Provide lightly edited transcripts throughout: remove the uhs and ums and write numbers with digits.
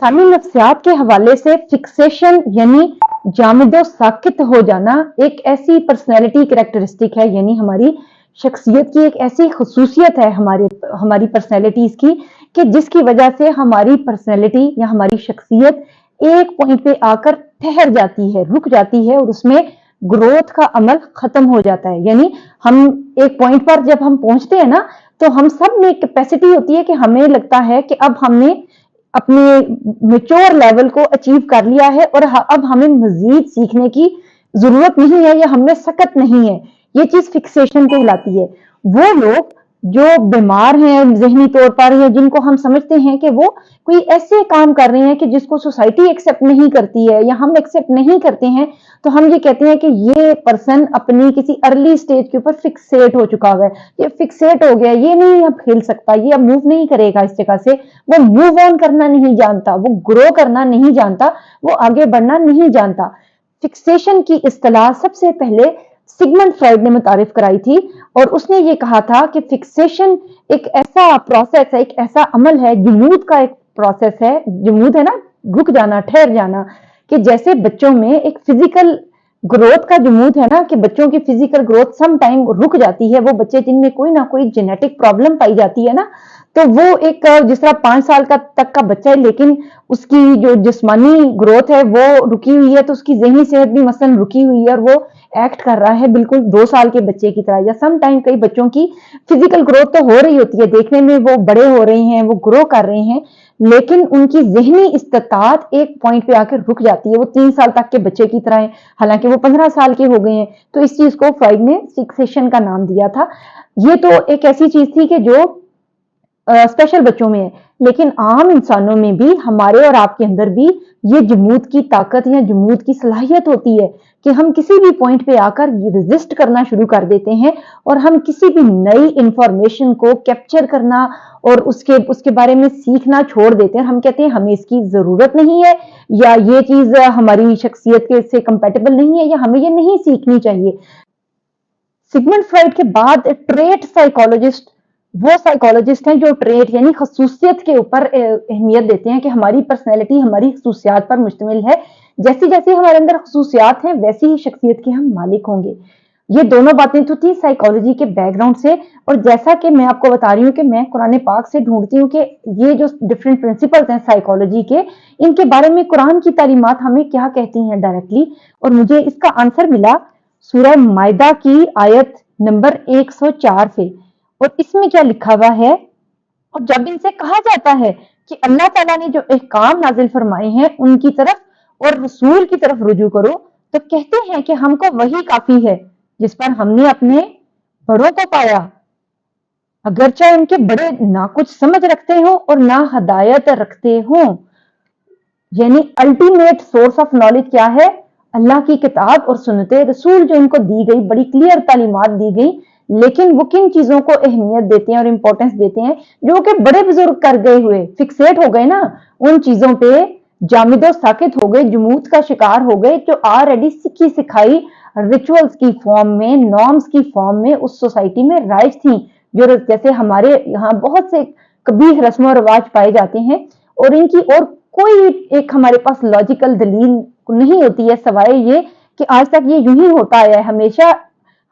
इंसानी नफ्सियात के हवाले से फिक्सेशन यानी जामिदो साकित हो जाना एक ऐसी पर्सनैलिटी कैरेक्टरिस्टिक है, यानी हमारी शख्सियत की एक ऐसी खसूसियत है हमारी पर्सनैलिटीज की, कि जिसकी वजह से हमारी पर्सनैलिटी या हमारी शख्सियत एक पॉइंट पे आकर ठहर जाती है, रुक जाती है और उसमें ग्रोथ का अमल खत्म हो जाता है। यानी हम एक पॉइंट पर जब हम पहुंचते हैं ना, तो हम सब में कैपेसिटी होती है कि हमें लगता है कि अब हमने अपने मेच्योर लेवल को अचीव कर लिया है और अब हमें मजीद सीखने की जरूरत नहीं है या हमें सकत नहीं है। ये चीज फिक्सेशन कहलाती है। वो लोग जो बीमार हैं जहनी तौर पर, या जिनको हम समझते हैं कि वो कोई ऐसे काम कर रहे हैं कि जिसको सोसाइटी एक्सेप्ट नहीं करती है या हम एक्सेप्ट नहीं करते हैं, तो हम ये कहते हैं कि ये पर्सन अपनी किसी अर्ली स्टेज के ऊपर फिक्सेट हो चुका हुआ है, ये फिक्सेट हो गया, ये नहीं अब खेल सकता, ये अब मूव नहीं करेगा इस जगह से, वो मूव ऑन करना नहीं जानता, वो ग्रो करना नहीं जानता, वो आगे बढ़ना नहीं जानता। फिक्सेशन की इस्तिलाह सबसे पहले सिगमंड फ्राइड ने मुतारिफ कराई थी और उसने ये कहा था कि फिक्सेशन एक ऐसा प्रोसेस है, एक ऐसा अमल है, जुमूद का एक प्रोसेस है। जुमूद है ना, रुक जाना, ठहर जाना, कि जैसे बच्चों में एक फिजिकल ग्रोथ का जुमूद है ना, कि बच्चों की फिजिकल ग्रोथ सम टाइम रुक जाती है। वो बच्चे जिनमें कोई ना कोई जेनेटिक प्रॉब्लम पाई जाती है ना, तो वो एक जिस तरह 5 साल का तक का बच्चा है लेकिन उसकी जो जिस्मानी ग्रोथ है वो रुकी हुई है, तो उसकी ज़हनी सेहत भी मसलन रुकी हुई है और वो एक्ट कर रहा है बिल्कुल 2 साल के बच्चे की तरह। या सम टाइम कई बच्चों की फिजिकल ग्रोथ तो हो रही होती है, देखने में वो बड़े हो रहे हैं, वो ग्रो कर रहे हैं, लेकिन उनकी ज़हनी इस्तात एक पॉइंट पे आकर रुक जाती है। वो 3 साल तक के बच्चे की तरह है, हालांकि वो 15 साल के हो गए हैं। तो इस चीज को फ्राइड ने फिक्सेशन का नाम दिया था। ये तो एक ऐसी चीज थी कि जो स्पेशल बच्चों में है, लेकिन आम इंसानों में भी, हमारे और आपके अंदर भी ये जमूद की ताकत या जमूद की सलाहियत होती है कि हम किसी भी पॉइंट पे आकर रेजिस्ट करना शुरू कर देते हैं और हम किसी भी नई इंफॉर्मेशन को कैप्चर करना और उसके बारे में सीखना छोड़ देते हैं। हम कहते हैं हमें इसकी जरूरत नहीं है, या ये चीज हमारी शख्सियत के से कंपेटेबल नहीं है, या हमें ये नहीं सीखनी चाहिए। सिगमंड फ्राइड के बाद ट्रेट साइकोलॉजिस्ट वो साइकोलॉजिस्ट हैं जो ट्रेट यानी खसूसियत के ऊपर अहमियत देते हैं कि हमारी पर्सनैलिटी हमारी खसूसियात पर मुश्तमिल है। जैसी जैसी हमारे अंदर खसूसियात हैं वैसी ही शख्सियत के हम मालिक होंगे। ये दोनों बातें तो थी साइकोलॉजी के बैकग्राउंड से, और जैसा कि मैं आपको बता रही हूँ कि मैं कुरान पाक से ढूंढती हूँ कि ये जो डिफरेंट प्रिंसिपल्स हैं साइकोलॉजी के, इनके बारे में कुरान की तालीमात हमें क्या कहती हैं डायरेक्टली, और मुझे इसका आंसर मिला सूरह माइदा की आयत नंबर 104 से। और इसमें क्या लिखा हुआ है, और जब इनसे कहा जाता है कि अल्लाह ताला ने जो अहकाम नाजिल फरमाए हैं उनकी तरफ और रसूल की तरफ रुजू करो, तो कहते हैं कि हमको वही काफी है जिस पर हमने अपने बड़ों को पाया, अगरचे उनके बड़े ना कुछ समझ रखते हो और ना हदायत रखते हो। यानी अल्टीमेट सोर्स ऑफ नॉलेज क्या है? अल्लाह की किताब और सुन्नते रसूल जो इनको दी गई, बड़ी क्लियर तालीमात दी गई, लेकिन वो किन चीजों को अहमियत देते हैं और इंपॉर्टेंस देते हैं? जो कि बड़े बुजुर्ग कर गए हुए, फिक्सेट हो गए ना उन चीजों पे, जामिदो साकित हो गए, जमूद का शिकार हो गए, जो ऑलरेडी सिखी सिखाई रिचुअल्स की फॉर्म में, नॉर्म्स की फॉर्म में उस सोसाइटी में राइज थी। जो जैसे हमारे यहाँ बहुत से कबीह रस्म और रिवाज पाए जाते हैं और इनकी और कोई एक हमारे पास लॉजिकल दलील नहीं होती है सवाए ये कि आज तक ये यूं ही होता आया है। हमेशा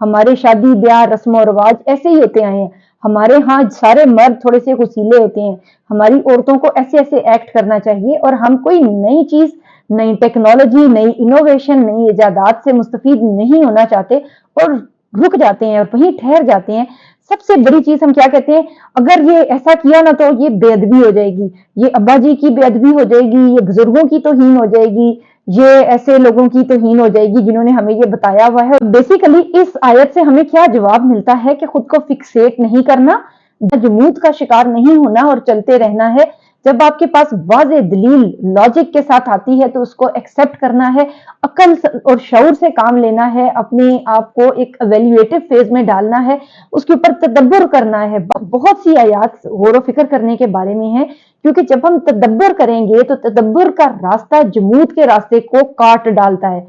हमारे शादी ब्याह रस्म और रिवाज ऐसे ही होते आए हैं। हमारे यहाँ सारे मर्द थोड़े से वसीले होते हैं, हमारी औरतों को ऐसे ऐसे एक्ट करना चाहिए, और हम कोई नई चीज, नई टेक्नोलॉजी, नई इनोवेशन, नई इजादात से मुस्तफीद नहीं होना चाहते और रुक जाते हैं और वहीं ठहर जाते हैं। सबसे बड़ी चीज हम क्या कहते हैं, अगर ये ऐसा किया ना तो ये बेअदबी हो जाएगी, ये अब्बा जी की बेअदबी हो जाएगी, ये बुजुर्गों की तौहीन हो जाएगी, ये ऐसे लोगों की तौहीन हो जाएगी जिन्होंने हमें ये बताया हुआ है। बेसिकली इस आयत से हमें क्या जवाब मिलता है कि खुद को फिक्सेट नहीं करना, जमूद का शिकार नहीं होना और चलते रहना है। जब आपके पास वाज़ेह दलील लॉजिक के साथ आती है तो उसको एक्सेप्ट करना है, अकल और शऊर से काम लेना है, अपने आप को एक एवेल्युएटिव फेज में डालना है, उसके ऊपर तदब्बर करना है। बहुत सी आयात गौर व फिक्र करने के बारे में है, क्योंकि जब हम तदब्बर करेंगे तो तदब्बर का रास्ता जमूद के रास्ते को काट डालता है।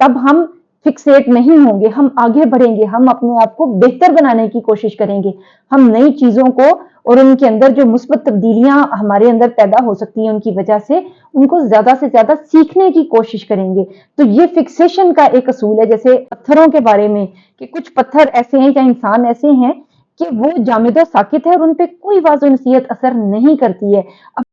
तब हम फिक्सेट नहीं होंगे, हम आगे बढ़ेंगे, हम अपने आप को बेहतर बनाने की कोशिश करेंगे, हम नई चीजों को और उनके अंदर जो मुस्बत तब्दीलियां हमारे अंदर पैदा हो सकती हैं उनकी वजह से, उनको ज्यादा से ज्यादा सीखने की कोशिश करेंगे। तो ये फिक्सेशन का एक असूल है, जैसे पत्थरों के बारे में कि कुछ पत्थर ऐसे हैं या इंसान ऐसे हैं कि वो जामिद और साकित है और उन पे कोई वाज़ो नसीहत असर नहीं करती है। अब